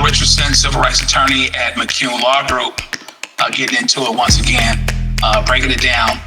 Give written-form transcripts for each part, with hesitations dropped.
Richardson, civil rights attorney at McCune Law Group, getting into it once again, breaking it down,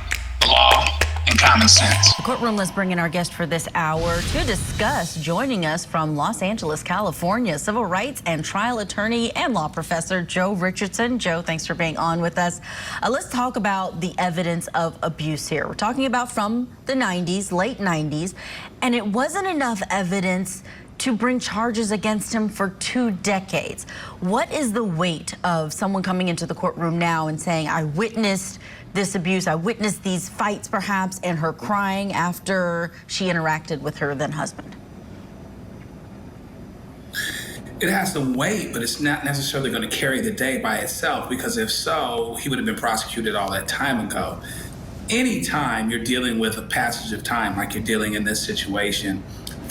the law and common sense. The courtroom, let's bring in our guest for this hour to discuss. Joining us from Los Angeles, California, civil rights and trial attorney and law professor Joe Richardson. Joe, thanks for being on with us. Let's talk about the evidence of abuse here. We're talking about from the 90s, late 90s, and it wasn't enough evidence to bring charges against him for 2 decades. What is the weight of someone coming into the courtroom now and saying, I witnessed this abuse, I witnessed these fights perhaps, and her crying after she interacted with her then husband? It has some weight, but it's not necessarily going to carry the day by itself, because if so, he would have been prosecuted all that time ago. Anytime you're dealing with a passage of time like you're dealing in this situation,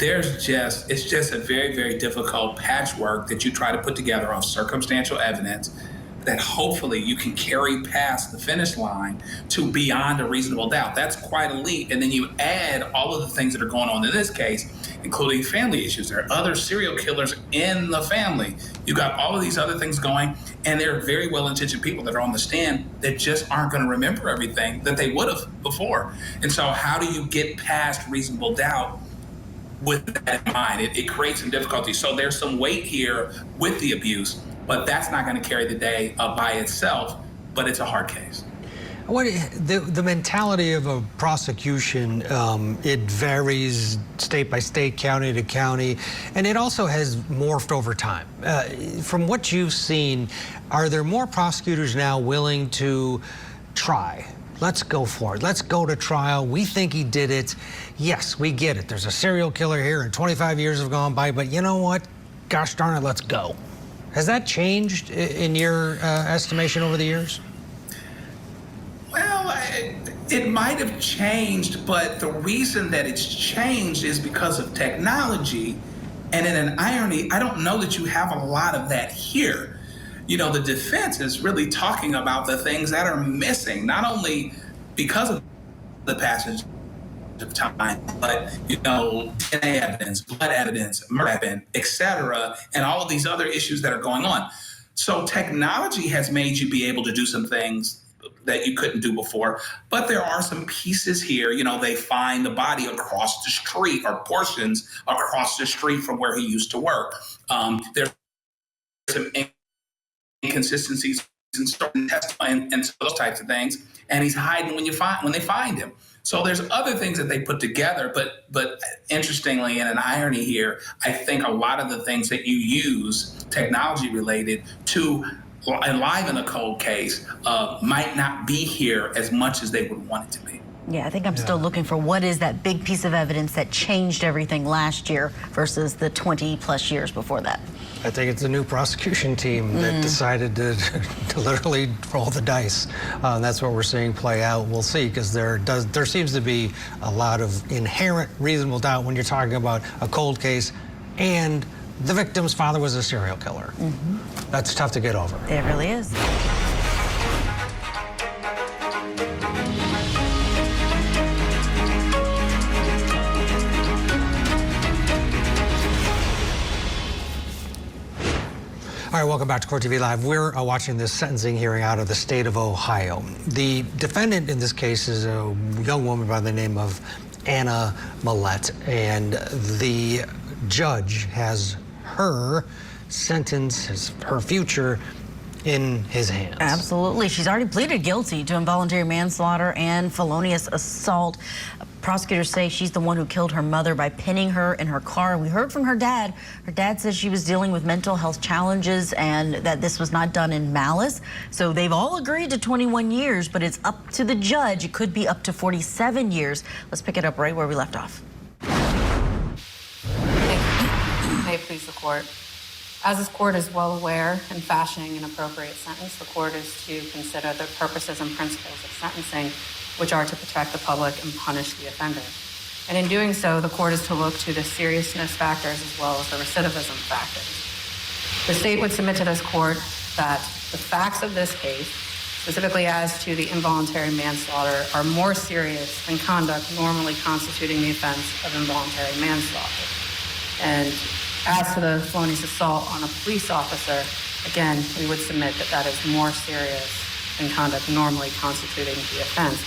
it's just a very, very difficult patchwork that you try to put together of circumstantial evidence that hopefully you can carry past the finish line to beyond a reasonable doubt. That's quite a leap. And then you add all of the things that are going on in this case, including family issues. There are other serial killers in the family. You got all of these other things going, and there are very well-intentioned people that are on the stand that just aren't going to remember everything that they would have before. And so how do you get past reasonable doubt with that in mind? It creates some difficulty. So there's some weight here with the abuse, but that's not going to carry the day by itself, but it's a hard case. The mentality of a prosecution, it varies state by state, county to county, and it also has morphed over time. From what you've seen, are there more prosecutors now willing to try? Let's go for it. Let's go to trial. We think he did it. Yes, we get it. There's a serial killer here and 25 years have gone by, but you know what? Gosh darn it, let's go. Has that changed in your estimation over the years? Well, it might have changed, but the reason that it's changed is because of technology. And in an irony, I don't know that you have a lot of that here. You know, the defense is really talking about the things that are missing, not only because of the passage of time, but, you know, DNA evidence, blood evidence, murder evidence, et cetera, and all of these other issues that are going on. So technology has made you be able to do some things that you couldn't do before, but there are some pieces here. You know, they find the body across the street or portions across the street from where he used to work. There's some inconsistencies in certain testimony and those types of things, and he's hiding when they find him. So there's other things that they put together, but interestingly, in an irony here, I think a lot of the things that you use, technology related, to enliven a cold case might not be here as much as they would want it to be. Yeah, I think I'm still looking for what is that big piece of evidence that changed everything last year versus the 20 plus years before that. I think it's a new prosecution team that decided to literally roll the dice. That's what we're seeing play out. We'll see, because there seems to be a lot of inherent reasonable doubt when you're talking about a cold case and the victim's father was a serial killer. That's tough to get over. It really is. All right, welcome back to Court TV Live. We're watching this sentencing hearing out of the state of Ohio. The defendant in this case is a young woman by the name of Anna Millette, and the judge has her sentence, her future, in his hands. Absolutely. She's already pleaded guilty to involuntary manslaughter and felonious assault. Prosecutors say she's the one who killed her mother by pinning her in her car. We heard from her dad. Her dad says she was dealing with mental health challenges and that this was not done in malice. So they've all agreed to 21 years, but it's up to the judge. It could be up to 47 years. Let's pick it up right where we left off. May it please the court. As this court is well aware, in fashioning an appropriate sentence, the court is to consider the purposes and principles of sentencing, which are to protect the public and punish the offender. And in doing so, the court is to look to the seriousness factors as well as the recidivism factors. The state would submit to this court that the facts of this case, specifically as to the involuntary manslaughter, are more serious than conduct normally constituting the offense of involuntary manslaughter. And As to the felonious assault on a police officer, again, we would submit that that is more serious than conduct normally constituting the offense,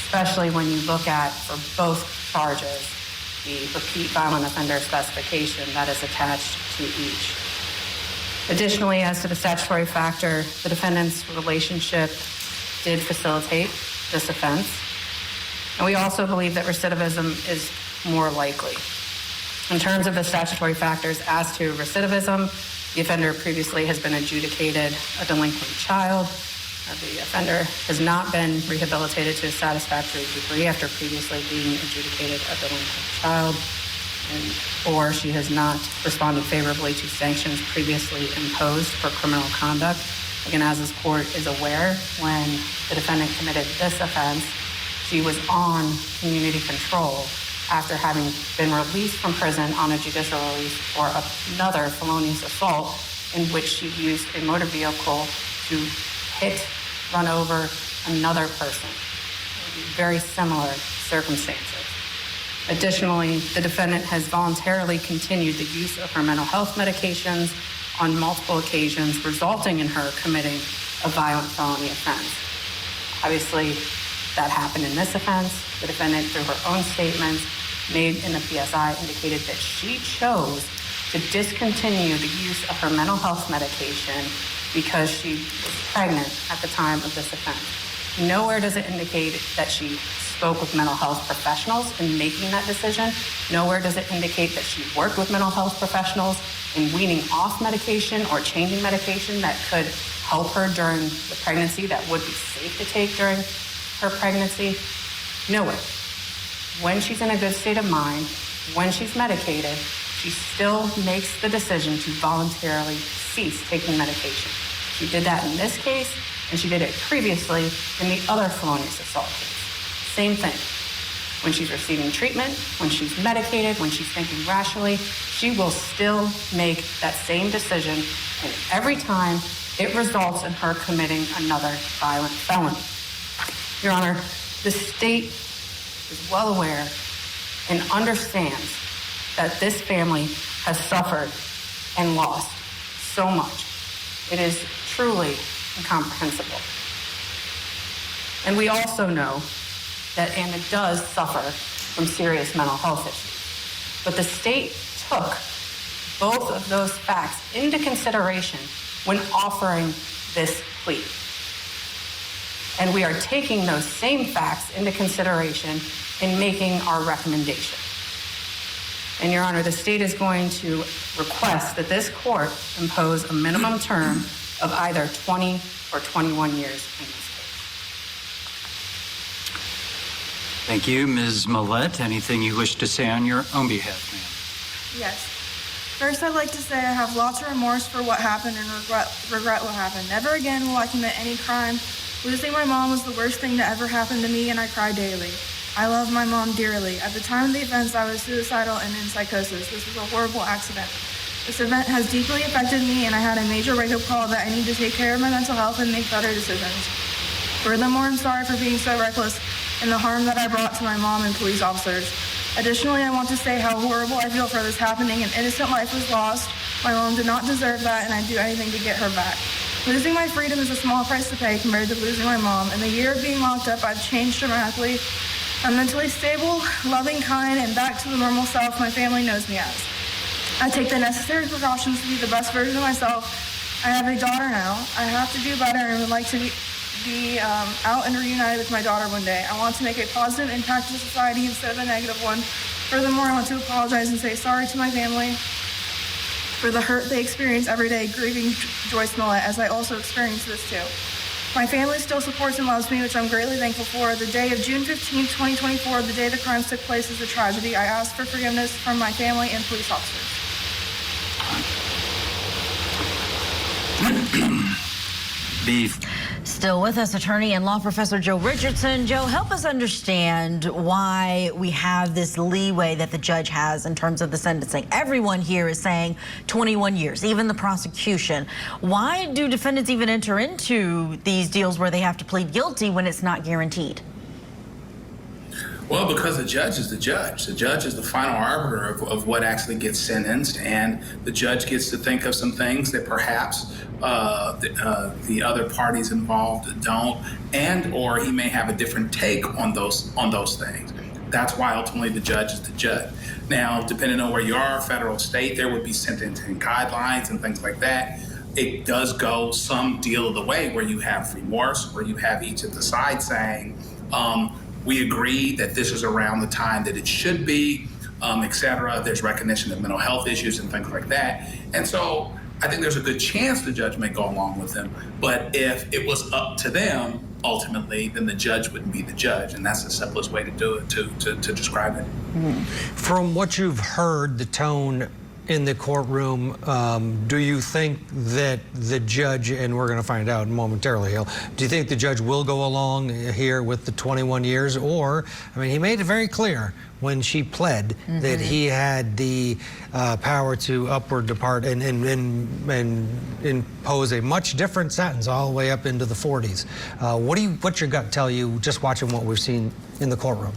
especially when you look at, for both charges, the repeat violent offender specification that is attached to each. Additionally, as to the statutory factor, the defendant's relationship did facilitate this offense, and we also believe that recidivism is more likely. In terms of the statutory factors as to recidivism, the offender previously has been adjudicated a delinquent child. The offender has not been rehabilitated to a satisfactory degree after previously being adjudicated a delinquent child, or she has not responded favorably to sanctions previously imposed for criminal conduct. Again, as this court is aware, when the defendant committed this offense, she was on community control after having been released from prison on a judicial release for another felonious assault in which she used a motor vehicle to run over another person. Very similar circumstances. Additionally, the defendant has voluntarily continued the use of her mental health medications on multiple occasions, resulting in her committing a violent felony offense. Obviously, that happened in this offense. The defendant, through her own statements made in the PSI, indicated that she chose to discontinue the use of her mental health medication because she was pregnant at the time of this offense. Nowhere does it indicate that she spoke with mental health professionals in making that decision. Nowhere does it indicate that she worked with mental health professionals in weaning off medication or changing medication that could help her during the pregnancy, that would be safe to take during her pregnancy. Nowhere. When she's in a good state of mind, when she's medicated, she still makes the decision to voluntarily cease taking medication. She did that in this case, and she did it previously in the other felonious assault case. Same thing. When she's receiving treatment, when she's medicated, when she's thinking rationally, she will still make that same decision, and every time it results in her committing another violent felony. Your Honor, the state is well aware and understands that this family has suffered and lost so much. It is truly incomprehensible. And we also know that Anna does suffer from serious mental health issues. But the state took both of those facts into consideration when offering this plea. And we are taking those same facts into consideration in making our recommendation. And Your Honor, the state is going to request that this court impose a minimum term of either 20 or 21 years in this case. Thank you. Ms. Millette, anything you wish to say on your own behalf, ma'am? Yes. First, I'd like to say I have lots of remorse for what happened and regret what happened. Never again will I commit any crime. Losing my mom was the worst thing to ever happen to me, and I cry daily. I love my mom dearly. At the time of the events, I was suicidal and in psychosis. This was a horrible accident. This event has deeply affected me, and I had a major wake-up call that I need to take care of my mental health and make better decisions. Furthermore, I'm sorry for being so reckless and the harm that I brought to my mom and police officers. Additionally, I want to say how horrible I feel for this happening. An innocent life was lost. My mom did not deserve that, and I'd do anything to get her back. Losing my freedom is a small price to pay compared to losing my mom. In the year of being locked up, I've changed dramatically. I'm mentally stable, loving, kind, and back to the normal self my family knows me as. I take the necessary precautions to be the best version of myself. I have a daughter now. I have to do better and would like to be out and reunited with my daughter one day. I want to make a positive impact to society instead of a negative one. Furthermore, I want to apologize and say sorry to my family for the hurt they experience every day grieving Joyce Millette, as I also experience this too. My family still supports and loves me, which I'm greatly thankful for. The day of June 15, 2024, the day the crimes took place, is a tragedy. I ask for forgiveness from my family and police officers. Still with us, attorney and law professor Joe Richardson. Joe, help us understand why we have this leeway that the judge has in terms of the sentencing. Everyone here is saying 21 years, even the prosecution. Why do defendants even enter into these deals where they have to plead guilty when it's not guaranteed? Well, because the judge is the judge. The judge is the final arbiter of what actually gets sentenced, and the judge gets to think of some things that perhaps the other parties involved don't, and or he may have a different take on those things. That's why ultimately the judge is the judge. Now, depending on where you are, federal, state, there would be sentencing guidelines and things like that. It does go some deal of the way where you have remorse, where you have each of the sides saying, we agree that this is around the time that it should be, et cetera. There's recognition of mental health issues and things like that. And so I think there's a good chance the judge may go along with them. But if it was up to them, ultimately, then the judge wouldn't be the judge. And that's the simplest way to do it, to describe it. From what you've heard, the tone in the courtroom, do you think that the judge, and we're going to find out momentarily, do you think the judge will go along here with the 21 years? Or, I mean, he made it very clear when she pled that he had the power to upward depart and impose a much different sentence all the way up into the 40s. What's your gut tell you just watching what we've seen in the courtroom?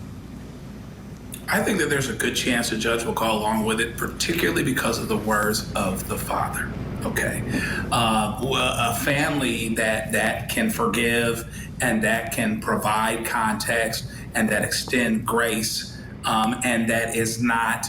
I think that there's a good chance the judge will go along with it, particularly because of the words of the father. Okay, a family that can forgive and that can provide context and that extend grace and that is not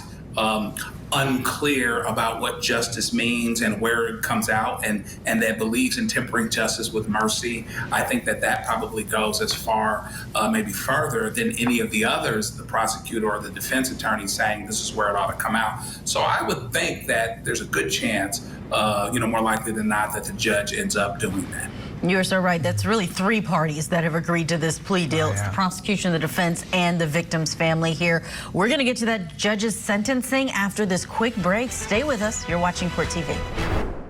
unclear about what justice means and where it comes out, and that believes in tempering justice with mercy. I think that probably goes as far, maybe further than any of the others, the prosecutor or the defense attorney saying this is where it ought to come out. So I would think that there's a good chance, more likely than not, that the judge ends up doing that. You're so right. That's really three parties that have agreed to this plea deal. It's the prosecution, the defense, and the victim's family here. We're going to get to that judge's sentencing after this quick break. Stay with us. You're watching Court TV.